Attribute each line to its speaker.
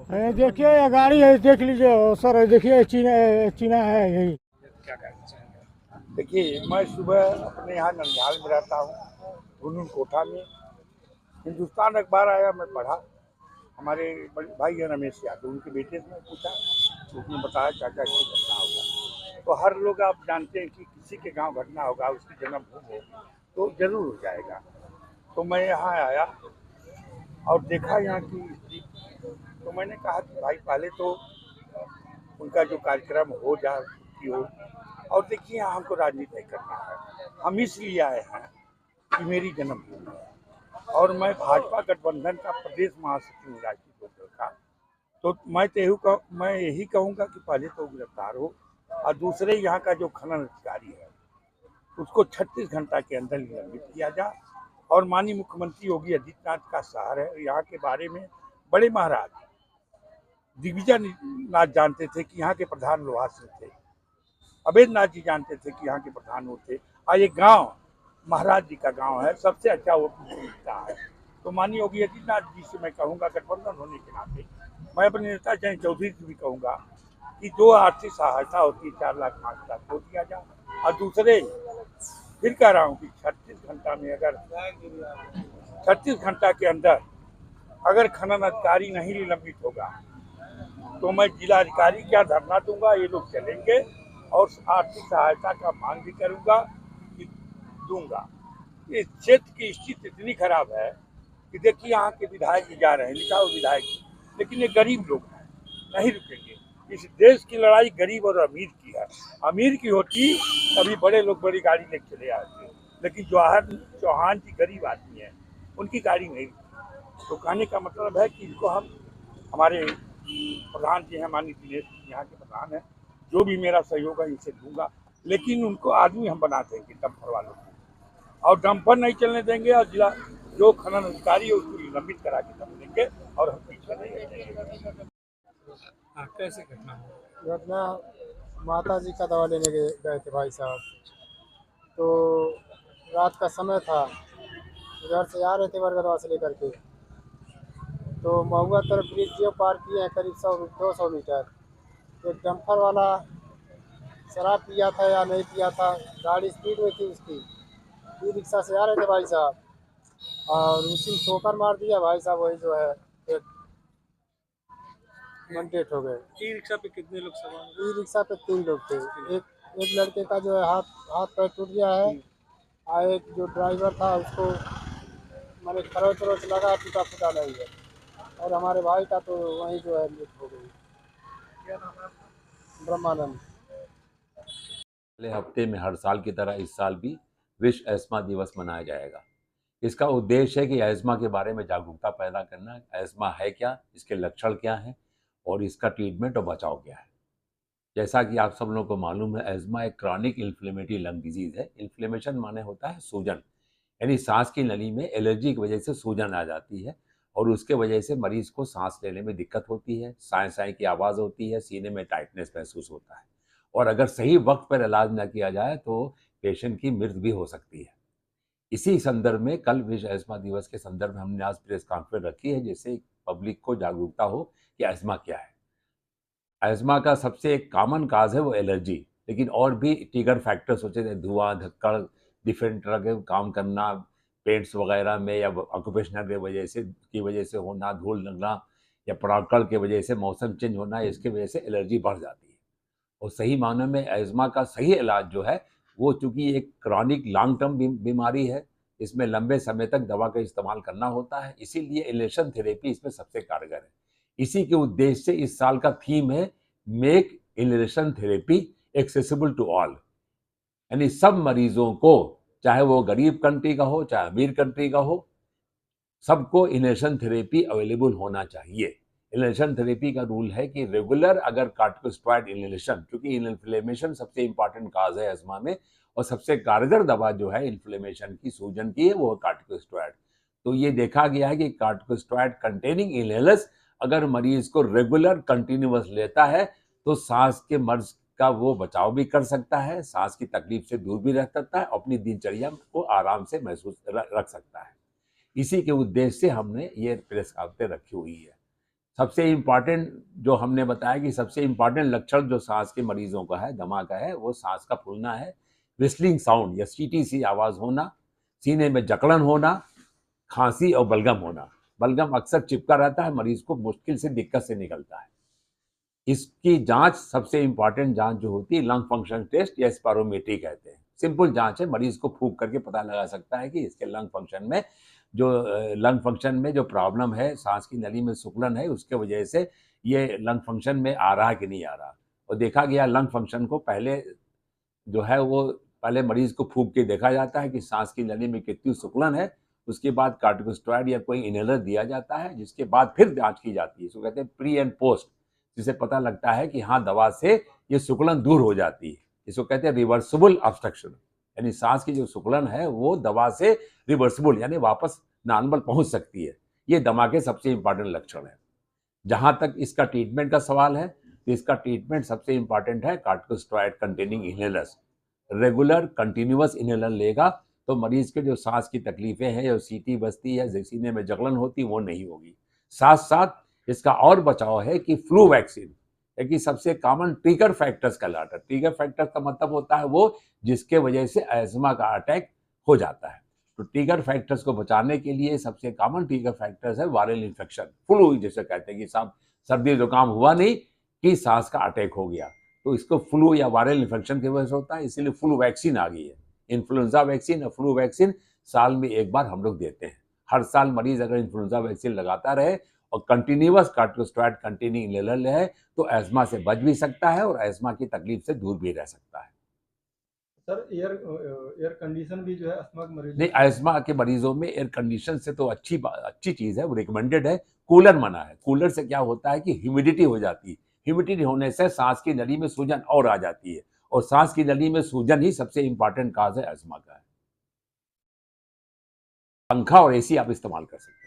Speaker 1: देखिए ये गाड़ी है, देख लीजिए सर, देखिए चीना चीना है यही।
Speaker 2: क्या कहना चाहेंगे? देखिए, मैं सुबह अपने यहाँ ननिहाल में रहता हूँ, गुनून कोठा में। हिंदुस्तान अखबार आया, मैं पढ़ा। हमारे बड़े भाई हैं रमेश यादव, उनके बेटे से मैं पूछा, तो उसने बताया चाचा की घटना होगा। तो हर लोग आप जानते हैं कि किसी के गांव घटना होगा, उसकी जन्मभूमि होगी, तो जरूर हो जाएगा। तो मैं यहाँ आया और देखा यहाँ की स्थिति। तो मैंने कहा कि भाई पहले तो उनका जो कार्यक्रम हो जाए, छुट्टी हो। और देखिए, यहाँ हमको राजनीति नहीं करना है, हम इसलिए आए हैं कि मेरी जन्मभूमि है और मैं भाजपा गठबंधन का प्रदेश महासचिव हूँ राजनीतिक लोकदल का। तो मैं यही कहूँगा कि पहले तो गिरफ्तार हो, और दूसरे यहाँ का जो खनन अधिकारी है उसको 36 घंटा के अंदर निलंबित किया जाए। और माननीय मुख्यमंत्री योगी आदित्यनाथ का शहर है, यहाँ के बारे में बड़े महाराज दिग्विजय नाथ जानते थे कि यहाँ के प्रधान लोहा सिंह थे, अवैध नाथ जी जानते थे कि यहाँ के प्रधान वो थे। और ये गांव महाराज जी का गांव है, सबसे अच्छा वो मिलता है। तो माननीय योगी आदित्यनाथ जी से मैं कहूँगा, गठबंधन होने के नाते मैं अपने नेता जयंत चौधरी से भी कहूँगा कि जो आर्थिक सहायता होती है 4 लाख 5 लाख वो दिया जाए। और दूसरे फिर कह रहा हूँ कि 36 घंटा में अगर 36 घंटा के अंदर अगर खनन अधिकारी नहीं निलंबित होगा तो मैं जिलाधिकारी क्या धरना दूंगा, ये लोग चलेंगे और आर्थिक सहायता का मांग भी करूंगा कि दूंगा। इस क्षेत्र की स्थिति इतनी खराब है कि देखिए, यहाँ के विधायक भी जा रहे हैं, लिखा हुआ विधायक, लेकिन ये गरीब लोग हैं, नहीं रुकेंगे। इस देश की लड़ाई गरीब और अमीर की है। अमीर की होती तभी बड़े लोग बड़ी गाड़ी लेके चले आते, लेकिन जवाहर चौहान जी गरीब आदमी है, उनकी गाड़ी नहीं। तो कहने का मतलब है कि इनको हम, हमारे प्रधान जी हैं माननीय दिनेश जी यहाँ के प्रधान हैं, जो भी मेरा सहयोग है इनसे दूंगा, लेकिन उनको आदमी हम बना देंगे डंपर वालों को, और डंपर नहीं चलने देंगे, और जिला जो खनन अधिकारी है उसको निलंबित करा के दम देंगे, और हम पीछे नहीं हटेंगे।
Speaker 3: हाँ, कैसे घटना हुई?
Speaker 1: घटना, माता जी का दवा लेने गए थे भाई साहब। तो रात का समय था, उधर से आ रहे थे बरगदवा से लेकर के। तो महुआ तरफ ब्रिज जो पार किए हैं करीब 100-200 मीटर, एक डंपर वाला शराब पिया था या नहीं पिया था, गाड़ी स्पीड में थी उसकी, ई रिक्शा से आ रहे थे भाई साहब, और उसी में ठोकर मार दिया भाई साहब, वही जो है डेथ हो गए।
Speaker 3: ई रिक्शा पे कितने लोग सवार हैं?
Speaker 1: ई रिक्शा पे 3 लोग थे। एक एक लड़के का जो है हाथ हाथ पैर टूट गया है, और एक जो ड्राइवर था उसको मैंने खरोच वरोच लगा, टूटा फूटा नहीं है। और हमारे भाई का तो वहीं जो है मृत्यु हो गई।
Speaker 3: क्या नाम है आपका?
Speaker 1: ब्रह्मानंद।
Speaker 4: अगले हफ्ते में हर साल की तरह इस साल भी विश्व एस्मा दिवस मनाया जाएगा। इसका उद्देश्य है कि एस्मा के बारे में जागरूकता पैदा करना। एस्मा है क्या, इसके लक्षण क्या हैं और इसका ट्रीटमेंट और बचाव क्या है। जैसा कि आप सब लोगों को मालूम है, एस्मा एक क्रॉनिक इन्फ्लेमेटरी लंग डिजीज है। इन्फ्लेमेशन माने होता है सूजन, यानी सांस की नली में एलर्जी की वजह से सूजन आ जाती है और उसके वजह से मरीज को सांस लेने में दिक्कत होती है, साए साए की आवाज़ होती है, सीने में टाइटनेस महसूस होता है, और अगर सही वक्त पर इलाज न किया जाए तो पेशेंट की मृत्यु भी हो सकती है। इसी संदर्भ में कल विश्व एस्मा दिवस के संदर्भ में हमने आज प्रेस कॉन्फ्रेंस रखी है, जिससे पब्लिक को जागरूकता हो कि एस्मा क्या है। एस्मा का सबसे एक कॉमन काज है वो एलर्जी, लेकिन और भी ट्रिगर फैक्टर्स होते हैं, धुआं, धक्कड़, डिफरेंट तरह के काम करना पेंट्स वगैरह में, या ऑक्यूपेशनल की वजह से होना, धूल लगना, या परागकण की वजह से मौसम चेंज होना, इसकी वजह से एलर्जी बढ़ जाती है। और सही मानों में एस्मा का सही इलाज जो है वो, चूंकि एक क्रॉनिक लॉन्ग टर्म बीमारी है, इसमें लंबे समय तक दवा का इस्तेमाल करना होता है, इसीलिए इनहेलेशन थेरेपी इसमें सबसे कारगर है। इसी के उद्देश्य से इस साल का थीम है make inhalation therapy accessible to all, यानी सब मरीजों को, चाहे वो गरीब कंट्री का हो चाहे अमीर कंट्री का हो, सबको इनहेलेशन थेरेपी अवेलेबल होना चाहिए। इनहेलेशन थेरेपी का रूल है कि रेगुलर अगर कार्टिकोस्टेरॉइड इनहेलेशन, क्योंकि इन्फ्लेमेशन सबसे इंपॉर्टेंट काज है अस्थमा में, और सबसे कारगर दवा जो है इन्फ्लेमेशन की, सूजन की है, वो है कार्टिकोस्टेरॉइड। तो ये देखा गया है कि कार्टिकोस्टेरॉइड कंटेनिंग इनहेलर्स अगर मरीज को रेगुलर कंटिन्यूअस लेता है तो सांस के मर्ज का वो बचाव भी कर सकता है, सांस की तकलीफ से दूर भी रह सकता है, अपनी दिनचर्या को आराम से महसूस रख सकता है। इसी के उद्देश्य से हमने ये प्रेस कॉन्फ्रेंस रखी हुई है। सबसे इम्पॉर्टेंट जो हमने बताया कि सबसे इम्पॉर्टेंट लक्षण जो सांस के मरीजों का है, दमा का है, वो सांस का फूलना है, विस्लिंग साउंड या सीटी सी आवाज़ होना, सीने में जकड़न होना, खांसी और बलगम होना। बलगम अक्सर चिपका रहता है, मरीज को मुश्किल से दिक्कत से निकलता है। इसकी जांच सबसे इम्पॉर्टेंट जांच जो होती है लंग फंक्शन टेस्ट या स्पायरोमेट्री कहते हैं। सिंपल जांच है, मरीज को फूंक करके पता लगा सकता है कि इसके लंग फंक्शन में जो प्रॉब्लम है, सांस की नली में सिकुड़न है, उसके वजह से ये लंग फंक्शन में आ रहा है कि नहीं आ रहा। और देखा गया लंग फंक्शन को पहले जो है वो पहले मरीज को फूंक के देखा जाता है कि सांस की नली में कितनी सिकुड़न है, उसके बाद कार्टिकोस्टेरॉइड या कोई इनहेलर दिया जाता है, जिसके बाद फिर जांच की जाती है। इसको कहते हैं प्री एंड पोस्ट, जिससे पता लगता है कि हाँ दवा से ये सिकुड़न दूर हो जाती है। इसको कहते हैं रिवर्सिबल ऑब्स्ट्रक्शन, यानी सांस की जो सिकुड़न है वो दवा से रिवर्सिबल यानी वापस नॉर्मल पहुंच सकती है। ये दमा के सबसे इंपॉर्टेंट लक्षण है। जहां तक इसका ट्रीटमेंट का सवाल है तो इसका ट्रीटमेंट सबसे इंपॉर्टेंट है corticosteroid containing inhalers. Regular continuous inhaler लेगा तो मरीज के जो सांस की तकलीफें हैं, जो सीटी बजती है, सीने में जकड़न होती, वो नहीं होगी। साथ साथ इसका और बचाव है कि फ्लू वैक्सीन, क्योंकि सबसे कॉमन ट्रिगर फैक्टर्स कहलाता है। ट्रिगर फैक्टर्स का मतलब होता है वो जिसके वजह से अस्थमा का अटैक हो जाता है। तो ट्रिगर फैक्टर्स को बचाने के लिए सबसे कॉमन ट्रिगर फैक्टर्स है वायरल इन्फेक्शन, फ्लू जिसे कहते हैं कि साहब सर्दी जुकाम हुआ नहीं कि सांस का अटैक हो गया, तो इसको फ्लू या वायरल इन्फेक्शन की वजह से होता है, इसीलिए फ्लू वैक्सीन आ गई है। इन्फ्लुएंजा वैक्सीन और फ्लू वैक्सीन साल में एक बार हम लोग देते हैं। हर साल मरीज अगर इन्फ्लुएंजा वैक्सीन लगाता रहे और कंटिन्यूअस कार्टिकोस्टेरॉइड कंटेनिंग इनहेलर ले तो अस्थमा से बच भी सकता है और अस्थमा की तकलीफ से दूर भी रह सकता है।
Speaker 5: सर एयर कंडीशन भी जो है अस्थमा के मरीज
Speaker 4: नहीं, अस्थमा के मरीजों में एयर कंडीशन से तो अच्छी चीज़ है, वो रिकमेंडेड है। कूलर मना है। कूलर से क्या होता है कि ह्यूमिडिटी हो जाती है। ह्यूमिडिटी होने से सांस की नली में सूजन और आ जाती है, और सांस की नली में सूजन ही सबसे इंपॉर्टेंट काज है अस्थमा का। पंखा और एसी आप इस्तेमाल कर सकते हैं।